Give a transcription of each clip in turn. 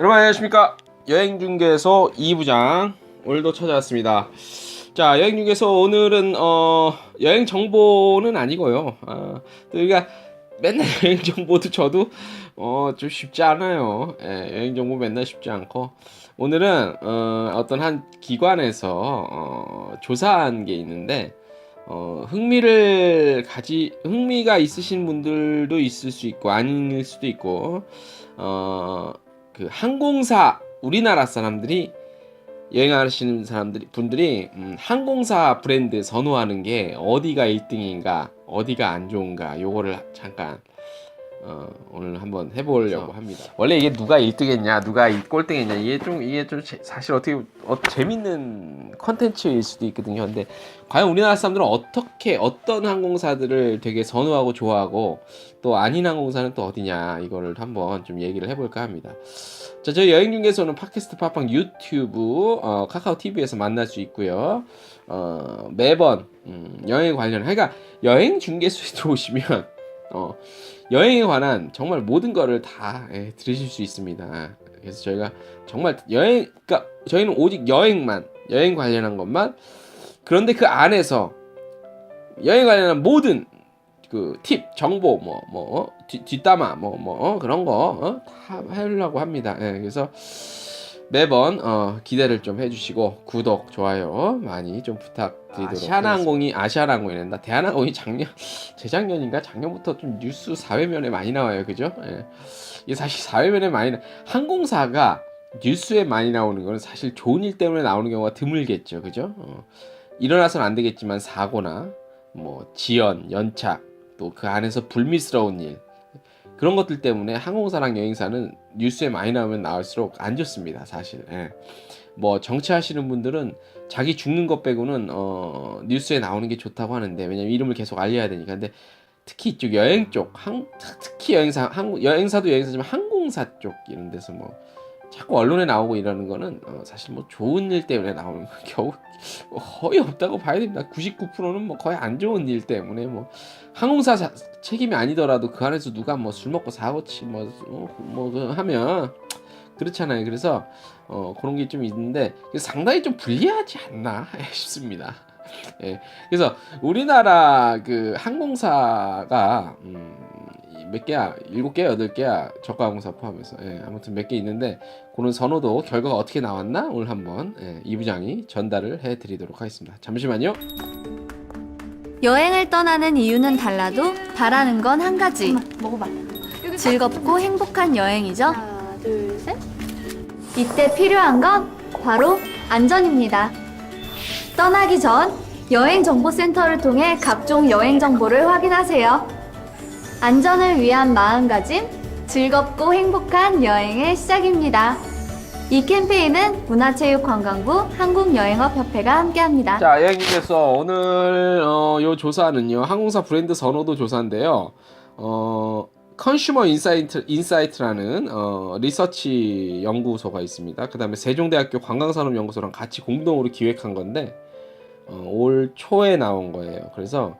여러분 안녕하십니까. 여행중개소 2부장 오늘도 찾아왔습니다. 자, 여행중개소 오늘은 여행 정보는 아니고요. 우리가 맨날 여행 정보도 저도 좀 쉽지 않아요. 여행 정보 맨날 쉽지 않고 오늘은 어떤 한 기관에서 조사한 게 있는데 흥미가 있으신 분들도 있을 수 있고 아닐 수도 있고 그 항공사 우리나라 사람들이 여행하시는 분들이 항공사 브랜드 선호하는 게 어디가 1등인가 어디가 안 좋은가 요거를 잠깐 오늘 한번 해보려고 합니다. 원래 이게 누가 1등했냐 누가 꼴등했냐 이게 좀 사실 어떻게 재밌는 컨텐츠일 수도 있거든요. 근데 과연 우리나라 사람들은 어떤 항공사들을 되게 선호하고 좋아하고 또 아닌 항공사는 또 어디냐 이거를 한번 좀 얘기를 해볼까 합니다. 자, 저희 여행중개소는 팟캐스트, 팟빵, 유튜브, 카카오 TV에서 만날 수 있고요. 매번 여행에 관련 그러니까 여행중개소에 들어오시면 여행에 관한 정말 모든 거를 다 들으실 수 있습니다. 그래서 저희가 정말 그러니까 저희는 오직 여행 관련한 것만, 그런데 그 안에서 여행 관련한 모든 그 팁, 정보, 뒷담화, 그런 거 다 하려고 합니다. 그래서 매번 기대를 좀 해주시고 구독, 좋아요 많이 좀 부탁드리도록 하겠습니다. 아시아나항공이란다. 대한항공이 재작년인가 작년부터 좀 뉴스 사회면에 많이 나와요, 그죠? 이게 사실 사회면에 항공사가 뉴스에 많이 나오는 거는 사실 좋은 일 때문에 나오는 경우가 드물겠죠, 그죠? 일어나서는 안 되겠지만 사고나 지연, 연착, 또 그 안에서 불미스러운 일, 그런 것들 때문에 항공사랑 여행사는 뉴스에 많이 나오면 나올수록 안 좋습니다, 사실. 정치하시는 분들은 자기 죽는 것 빼고는 뉴스에 나오는 게 좋다고 하는데, 왜냐면 이름을 계속 알려야 되니까. 근데 특히 이쪽 여행 쪽, 특히 여행사도 여행사지만 항공사 쪽 이런 데서 자꾸 언론에 나오고 이러는 거는 사실 좋은 일 때문에 나오는 거 겨우 거의 없다고 봐야 됩니다. 99%는 거의 안 좋은 일 때문에 항공사 책임이 아니더라도 그 안에서 누가 술 먹고 사고치 하면 그렇잖아요. 그래서 그런 게 좀 있는데 상당히 좀 불리하지 않나 싶습니다. 그래서 우리나라 그 항공사가 몇 개야? 7개야? 8개야? 저가 항공사 포함해서. 아무튼 몇 개 있는데 그런 선호도 결과가 어떻게 나왔나 오늘 한번 이 부장이 전달을 해드리도록 하겠습니다. 잠시만요. 여행을 떠나는 이유는 달라도 바라는 건 한 가지. 먹어봐. 즐겁고 행복한 여행이죠. 하나, 둘, 셋. 이때 필요한 건 바로 안전입니다. 떠나기 전 여행정보센터를 통해 각종 여행 정보를 확인하세요. 안전을 위한 마음가짐, 즐겁고 행복한 여행의 시작입니다. 이 캠페인은 문화체육관광부 한국여행업협회가 함께합니다. 자, 여행중개소 오늘 요 조사는요 항공사 브랜드 선호도 조사인데요. 컨슈머 인사이트라는 리서치 연구소가 있습니다. 그 다음에 세종대학교 관광산업연구소랑 같이 공동으로 기획한 건데 올 초에 나온 거예요. 그래서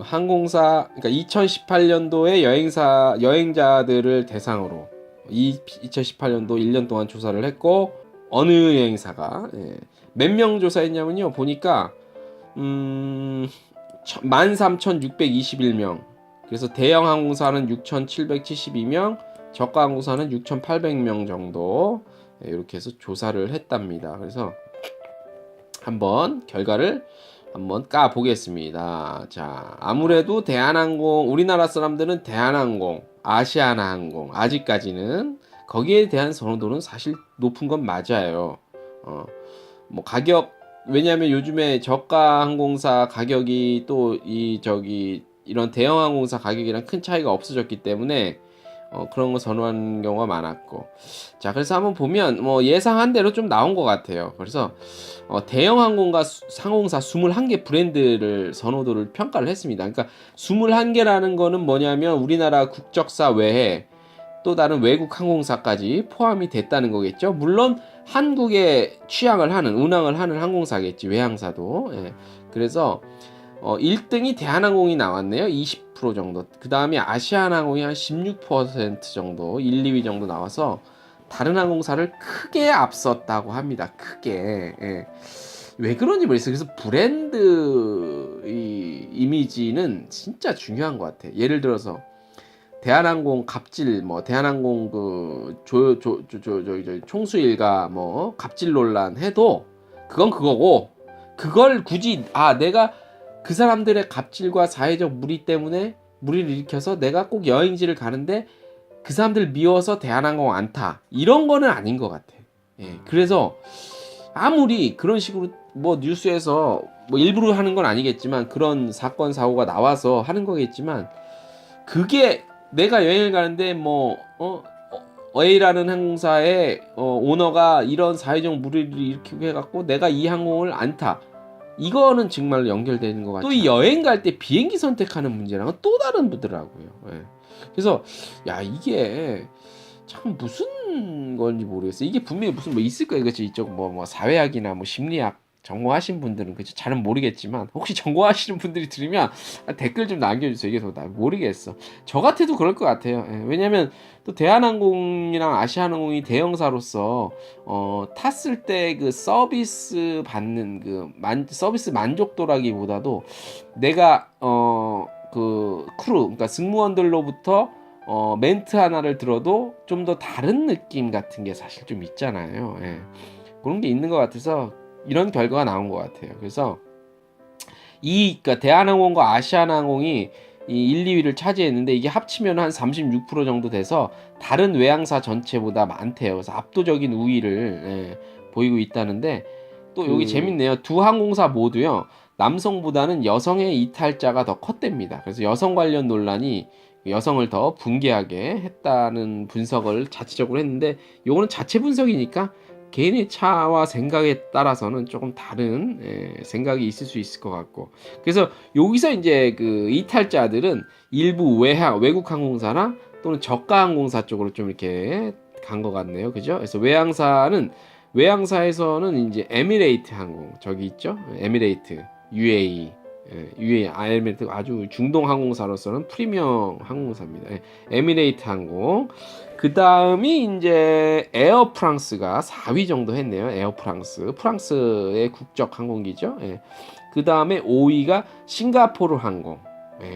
항공사, 그러니까 2018년도에 여행자들을 대상으로 2018년도 1년 동안 조사를 했고, 어느 여행사가 몇 명 조사했냐면요, 보니까 13,621명. 그래서 대형 항공사는 6,772명, 저가 항공사는 6,800명 정도 이렇게 해서 조사를 했답니다. 그래서 한번 결과를 한번 까 보겠습니다. 자, 아무래도 대한항공, 우리나라 사람들은 대한항공, 아시아나항공 아직까지는 거기에 대한 선호도는 사실 높은 건 맞아요. 가격, 왜냐하면 요즘에 저가 항공사 가격이 또 이런 대형 항공사 가격이랑 큰 차이가 없어졌기 때문에 그런 거 선호하는 경우가 많았고, 자, 그래서 한번 보면 예상한 대로 좀 나온 것 같아요. 그래서 대형 항공사 21개 브랜드를 선호도를 평가를 했습니다. 그러니까 21개라는 거는 뭐냐면 우리나라 국적사 외에 또 다른 외국 항공사까지 포함이 됐다는 거겠죠. 물론 한국에 운항을 하는 항공사겠지, 외항사도. 그래서 1등이 대한항공이 나왔네요. 20% 정도. 그 다음에 아시아나항공이 한 16% 정도, 1, 2위 정도 나와서 다른 항공사를 크게 앞섰다고 합니다. 크게. 예. 왜 그런지 모르겠어요. 그래서 브랜드 이미지는 진짜 중요한 것 같아. 예를 들어서 대한항공 갑질, 뭐 대한항공 그 총수 일가 뭐 갑질 논란 해도 그건 그거고, 그걸 굳이 내가 그 사람들의 갑질과 사회적 무리 때문에 무리를 일으켜서 내가 꼭 여행지를 가는데 그 사람들 미워서 대한항공 안 타, 이런 거는 아닌 것 같아. 예, 그래서 아무리 그런 식으로 뭐 뉴스에서 뭐 일부러 하는 건 아니겠지만 그런 사건 사고가 나와서 하는 거겠지만, 그게 내가 여행을 가는데 뭐 A라는 항공사의 오너가 이런 사회적 무리를 일으키고 해갖고 내가 이 항공을 안 타, 이거는 정말 연결되는 것 같아요. 또 이 여행 갈 때 비행기 선택하는 문제랑은 또 다른 부더라고요. 예. 그래서 야, 이게 참 무슨 건지 모르겠어요. 이게 분명히 무슨 뭐 있을 거예요. 그치? 이쪽 뭐 사회학이나 뭐 심리학 전공하신 분들은 그치? 잘은 모르겠지만, 혹시 전공하시는 분들이 들으면 댓글 좀 남겨주세요. 이게 나 모르겠어. 저 같아도 그럴 것 같아요. 예. 왜냐면 또 대한항공이랑 아시아항공이 대형사로서 탔을 때 그 서비스 받는 그 서비스 만족도라기보다도 내가 그 크루, 그러니까 승무원들로부터 멘트 하나를 들어도 좀 더 다른 느낌 같은 게 사실 좀 있잖아요. 예. 그런 게 있는 것 같아서 이런 결과가 나온 것 같아요. 그래서 그러니까 대한항공과 아시아나항공이 이 1, 2위를 차지했는데, 이게 합치면 한 36% 정도 돼서 다른 외항사 전체보다 많대요. 그래서 압도적인 우위를 보이고 있다는데, 또 여기 재밌네요. 두 항공사 모두요, 남성보다는 여성의 이탈자가 더 컸답니다. 그래서 여성 관련 논란이 여성을 더 붕괴하게 했다는 분석을 자체적으로 했는데, 요거는 자체 분석이니까 개인의 차와 생각에 따라서는 조금 다른 생각이 있을 수 있을 것 같고, 그래서 여기서 이제 그 이탈자들은 일부 외국 항공사나 또는 저가 항공사 쪽으로 좀 이렇게 간 것 같네요. 그죠? 그래서 외항사에서는 이제 에미레이트 항공, 저기 있죠? 에미레이트, UAE. 에미레이트 아주 중동 항공사로서는 프리미엄 항공사입니다. 에미레이트 항공. 그 다음이 이제 에어 프랑스가 4위 정도 했네요. 에어 프랑스의 국적 항공기죠. 그 다음에 5위가 싱가포르 항공.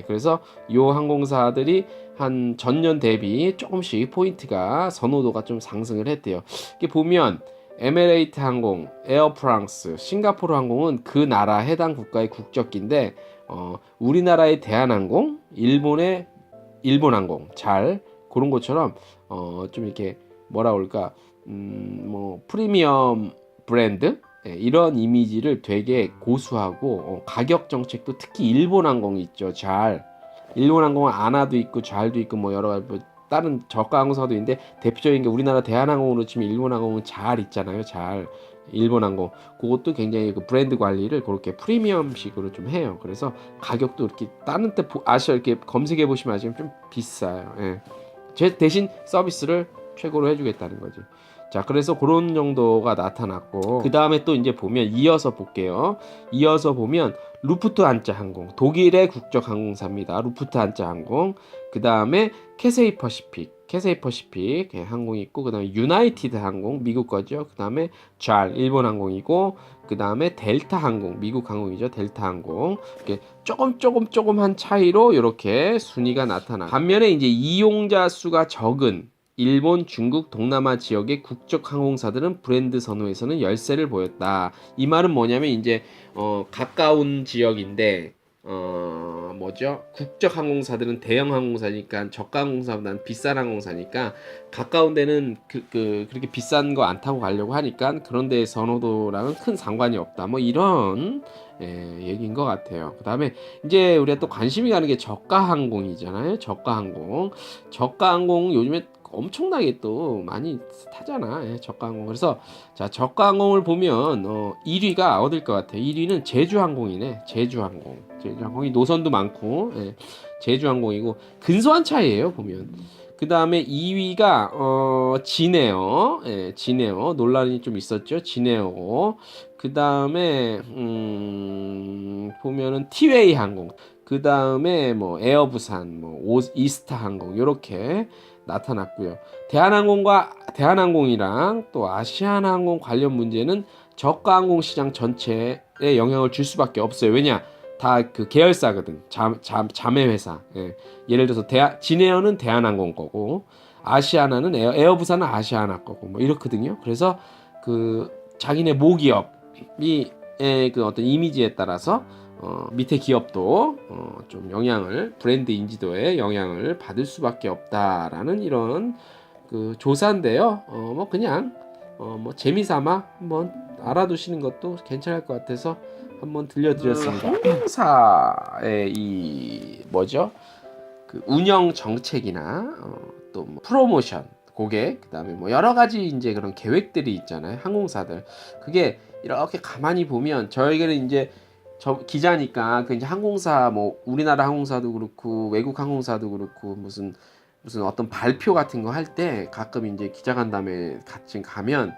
그래서 이 항공사들이 한 전년 대비 조금씩 포인트가, 선호도가 좀 상승을 했대요. 이렇게 보면 에미레이트 항공, 에어 프랑스, 싱가포르 항공은 그 나라 해당 국가의 국적기인데, 우리나라의 대한항공, 일본의 일본항공, 잘 그런 것처럼 좀 이렇게 뭐라 그럴까, 뭐 프리미엄 브랜드, 이런 이미지를 되게 고수하고, 가격 정책도 특히 일본항공이 있죠. 일본항공은 아나도 있고 잘도 있고 뭐 여러 가지 뭐 다른 저가 항공사도 있는데, 대표적인 게 우리나라 대한항공으로 치면 일본항공은 잘 있잖아요. 일본항공 그것도 굉장히 그 브랜드 관리를 그렇게 프리미엄식으로 좀 해요. 그래서 가격도 이렇게 다른 때 아시아 이렇게 검색해 보시면 아시면 좀 비싸요. 제 대신 서비스를 최고로 해주겠다는 거지. 자, 그래서 그런 정도가 나타났고, 그 다음에 또 이제 보면 이어서 볼게요. 이어서 보면 루프트한자 항공, 독일의 국적 항공사입니다. 루프트한자 항공. 그 다음에 캐세이 퍼시픽 항공이 있고, 그 다음에 유나이티드 항공, 미국 거죠. 그 다음에 잘, 일본 항공이고, 그 다음에 델타 항공, 미국 항공이죠. 델타 항공. 이렇게 조금한 차이로 이렇게 순위가 나타나. 반면에 이제 이용자 수가 적은 일본, 중국, 동남아 지역의 국적 항공사들은 브랜드 선호에서는 열세를 보였다. 이 말은 뭐냐면 이제 가까운 지역인데 뭐죠? 국적 항공사들은 대형 항공사니까, 저가 항공사보다는 비싼 항공사니까 가까운 데는 그렇게 비싼 거 안 타고 가려고 하니까 그런 데의 선호도랑은 큰 상관이 없다. 뭐 이런 얘기인 것 같아요. 그 다음에 이제 우리가 또 관심이 가는 게 저가 항공이잖아요. 저가 항공 요즘에 엄청나게 또 많이 타잖아. 저가 항공. 그래서 자, 저가 항공을 보면 1위가 어딜 것 같아요? 1위는 제주항공이네. 제주항공이 노선도 많고, 제주항공이고 근소한 차이예요 보면. 그 다음에 2위가 진에어 논란이 좀 있었죠. 진에어. 그 다음에 보면은 티웨이 항공. 그 다음에 뭐 에어부산, 뭐 이스타 항공 이렇게 나타났고요. 대한항공이랑 또 아시아나항공 관련 문제는 저가 항공 시장 전체에 영향을 줄 수밖에 없어요. 왜냐? 다 그 계열사거든. 자매 회사. 예. 예를 들어서 진에어는 대한항공 거고 아시아나는 에어부산은 아시아나 거고 뭐 이렇거든요. 그래서 그 자기네 모기업이 그 어떤 이미지에 따라서 밑에 기업도 좀 브랜드 인지도에 영향을 받을 수밖에 없다라는 이런 그 조사인데요. 뭐 그냥 뭐 재미삼아 한번 알아두시는 것도 괜찮을 것 같아서 한번 들려드렸습니다. 항공사의 이 뭐죠? 그 운영 정책이나 또뭐 프로모션, 고객, 그다음에 뭐 여러 가지 이제 그런 계획들이 있잖아요. 항공사들. 그게 이렇게 가만히 보면 저에게는 이제 저 기자니까 그 이제 항공사 뭐 우리나라 항공사도 그렇고 외국 항공사도 그렇고 무슨 어떤 발표 같은 거 할 때 가끔 이제 기자간담회 같이 가면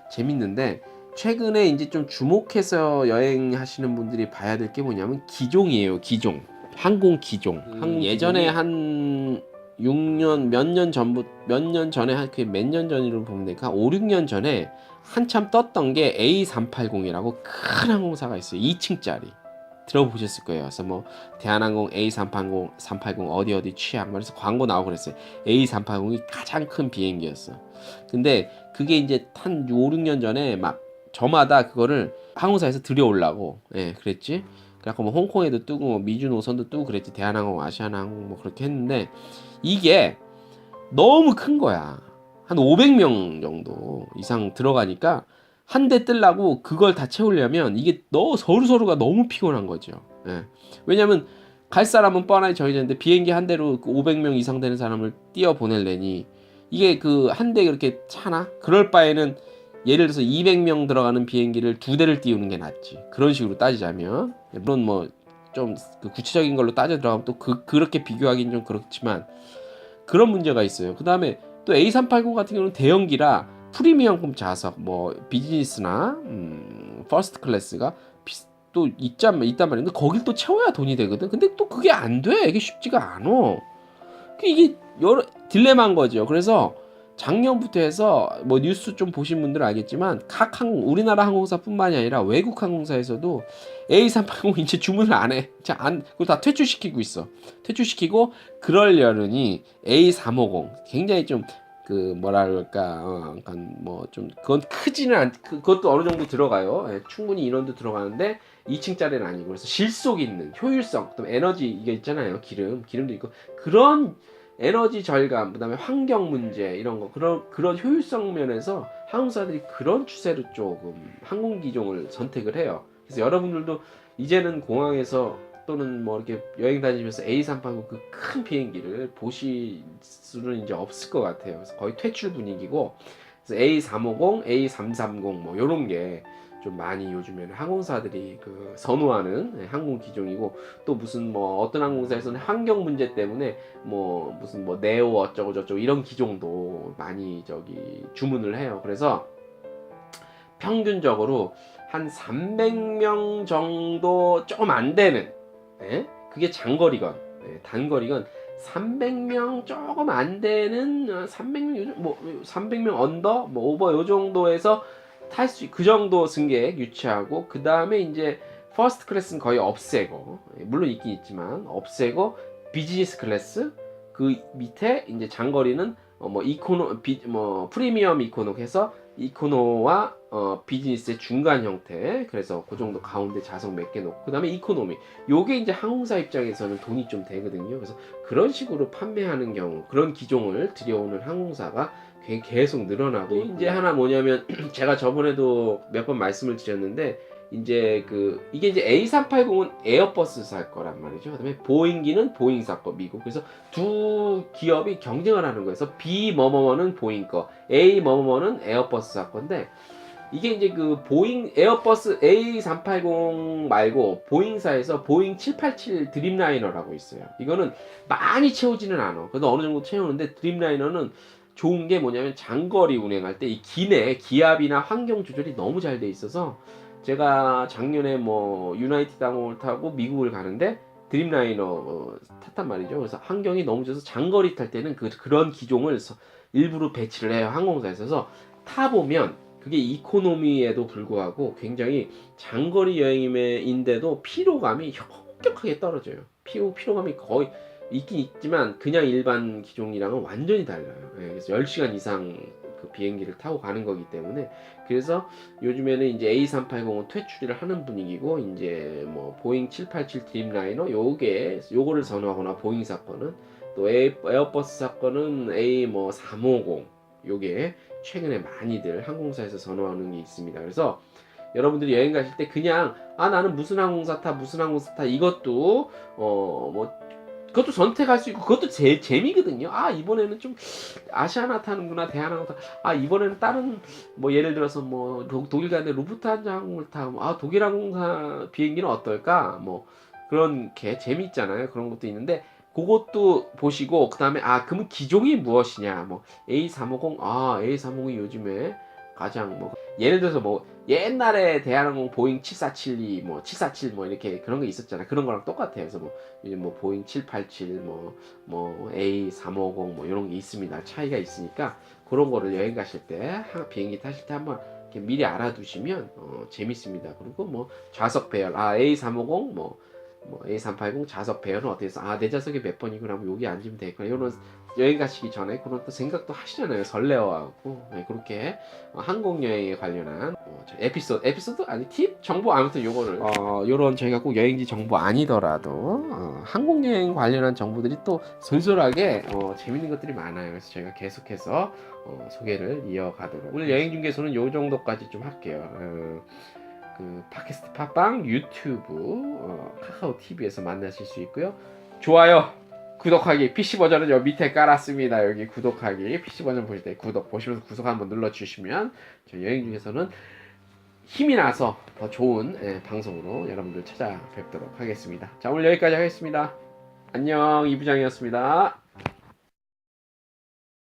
재밌는데 최근에 이제 좀 주목해서 여행하시는 분들이 봐야 될 게 뭐냐면 기종이에요. 기종. 항공 기종. 예전에 한 6년 몇 년 전에 한 그게 몇 년 전으로 보면 되니까 5, 6년 전에 한참 떴던 게 A380이라고 큰 항공사가 있어요. 2층짜리. 들어보셨을 거예요. 그래서 뭐 대한항공 A380 어디 취향 그래서 광고 나오고 그랬어요. A380이 가장 큰 비행기였어. 근데 그게 이제 한 5, 6년 전에 막 저마다 그거를 항공사에서 들여오려고 그랬지. 그래갖고 뭐 홍콩에도 뜨고 뭐 미주 노선도 뜨고 그랬지. 대한항공, 아시아나항공 뭐 그렇게 했는데 이게 너무 큰 거야. 한 500명 정도 이상 들어가니까 한 대 뜨려고 그걸 다 채우려면 이게 서로가 너무 피곤한 거죠. 왜냐면 갈 사람은 뻔하게 정해졌는데 비행기 한 대로 그 500명 이상 되는 사람을 띄워 보내려니 이게 그 한 대 그렇게 차나? 그럴 바에는 예를 들어서 200명 들어가는 비행기를 2대를 띄우는 게 낫지. 그런 식으로 따지자면 물론 뭐 좀 그 구체적인 걸로 따져 들어가면 또 그렇게 비교하기는 좀 그렇지만 그런 문제가 있어요. 그 다음에 또 A380 같은 경우는 대형기라 프리미엄급 좌석, 뭐 비즈니스나 퍼스트 클래스가 또 있단 말이야. 근데 거길 또 채워야 돈이 되거든. 근데 또 그게 안 돼. 이게 쉽지가 않아. 이게 여러 딜레마인 거죠. 그래서 작년부터 해서 뭐 뉴스 좀 보신 분들은 알겠지만 우리나라 항공사뿐만이 아니라 외국 항공사에서도 A380 이제 주문을 안 해. 그걸 다 퇴출시키고 있어. 퇴출시키고 그러려니 A350 굉장히 좀 그 뭐랄까 약간 뭐 좀 그건 크지는 그것도 어느 정도 들어가요. 충분히 인원도 들어가는데 2층짜리는 아니고 그래서 실속 있는 효율성 또 에너지 이게 있잖아요. 기름도 있고 그런 에너지 절감, 그다음에 환경 문제 이런 거 그런 효율성 면에서 항공사들이 그런 추세로 조금 항공 기종을 선택을 해요. 그래서 여러분들도 이제는 공항에서 또는 뭐 이렇게 여행 다니면서 A380 그 큰 비행기를 보실 수는 이제 없을 것 같아요. 그래서 거의 퇴출 분위기고 그래서 A350, A330 뭐 이런 게 좀 많이 요즘에는 항공사들이 그 선호하는 항공 기종이고 또 무슨 뭐 어떤 항공사에서는 환경 문제 때문에 뭐 무슨 뭐 네오 어쩌고 저쩌고 이런 기종도 많이 주문을 해요. 그래서 평균적으로 한 300명 정도 조금 안 되는 그게 장거리건 단거리건 300명 조금 안 되는 300명 요즘 뭐 300명 언더 뭐 오버 요 정도에서 탈 수 그 정도 승객 유치하고 그 다음에 이제 퍼스트 클래스는 거의 없애고 물론 있긴 있지만 없애고 비즈니스 클래스 그 밑에 이제 장거리는 뭐 프리미엄 이코노 해서 이코노와 비즈니스의 중간 형태 그래서 그 정도 가운데 좌석 몇 개 놓고 그 다음에 이코노미 요게 이제 항공사 입장에서는 돈이 좀 되거든요. 그래서 그런 식으로 판매하는 경우 그런 기종을 들여오는 항공사가 계속 늘어나고 이제 하나 뭐냐면 제가 저번에도 몇 번 말씀을 드렸는데 이제 이게 이제 A380은 에어버스사 거란 말이죠. 그다음에 보잉기는 보잉사 거 미국. 그래서 두 기업이 경쟁을 하는 거예요. 그래서 B 뭐뭐뭐는 보잉 거, A 뭐뭐뭐는 에어버스사 건데 이게 이제 그 보잉 에어버스 A380 말고 보잉사에서 보잉 787 드림라이너라고 있어요. 이거는 많이 채우지는 않아. 그래도 어느 정도 채우는데 드림라이너는 좋은 게 뭐냐면 장거리 운행할 때 이 기내 기압이나 환경 조절이 너무 잘 돼 있어서 제가 작년에 뭐 유나이티드 항공을 타고 미국을 가는데 드림라이너 탔단 말이죠. 그래서 환경이 너무 좋아서 장거리 탈 때는 그런 기종을 일부러 배치를 해요. 항공사에서 타보면 그게 이코노미에도 불구하고 굉장히 장거리 여행인데도 피로감이 현격하게 떨어져요. 피로감이 거의 있긴 있지만 그냥 일반 기종이랑은 완전히 달라요. 예, 그래서 10시간 이상 그 비행기를 타고 가는 거기 때문에 그래서 요즘에는 이제 A380은 퇴출을 하는 분위기고 이제 뭐 보잉 787 드림라이너 요거를 선호하거나 보잉 사건은 또 에어버스 사건은 A 뭐 350 요게 최근에 많이들 항공사에서 선호하는 게 있습니다. 그래서 여러분들이 여행 가실 때 그냥 나는 무슨 항공사 타 이것도 뭐 그것도 선택할 수 있고 그것도 재미거든요. 이번에는 좀 아시아나 타는구나 대한항공 이번에는 다른 뭐 예를 들어서 뭐 독일 가는데 루프트한자 항공을 타고 독일 항공사 비행기는 어떨까 뭐 그런 게 재미있잖아요. 그런 것도 있는데 그것도 보시고 그다음에 그러면 기종이 무엇이냐 뭐 A350 A350이 요즘에 가장 뭐 예를 들어서 뭐 옛날에 대한항공 보잉 7472 뭐 747 뭐 이렇게 그런 거 있었잖아요. 그런 거랑 똑같아요. 그래서 뭐 요즘 뭐 보잉 787 뭐 A350 뭐 이런 게 있습니다. 차이가 있으니까 그런 거를 여행 가실 때 비행기 타실 때 한번 이렇게 미리 알아두시면 재밌습니다. 그리고 뭐 좌석 배열 A350 뭐 A380 좌석 배열은 어떻게 해서 내 좌석이 몇 번이구나 뭐 여기 앉으면 되겠구나 이런 여행 가시기 전에 그런 또 생각도 하시잖아요. 설레어하고 그렇게 항공 여행에 관련한 에피소드 아니 팁 정보 아무튼 요거를 요런 저희가 꼭 여행지 정보 아니더라도 항공 여행 관련한 정보들이 또 솔솔하게 재밌는 것들이 많아요. 그래서 저희가 계속해서 소개를 이어가도록 오늘 여행 중개소는 요 정도까지 좀 할게요. 그 팟캐스트 팟빵 유튜브 카카오 TV에서 만나실 수 있고요. 좋아요 구독하기 PC 버전은 여기 밑에 깔았습니다. 여기 구독하기 PC 버전 보실 때 구독 보시면서 구독 한번 눌러주시면 저 여행 중에서는 힘이 나서 더 좋은 방송으로 여러분들 찾아뵙도록 하겠습니다. 자 오늘 여기까지 하겠습니다. 안녕 이부장이었습니다.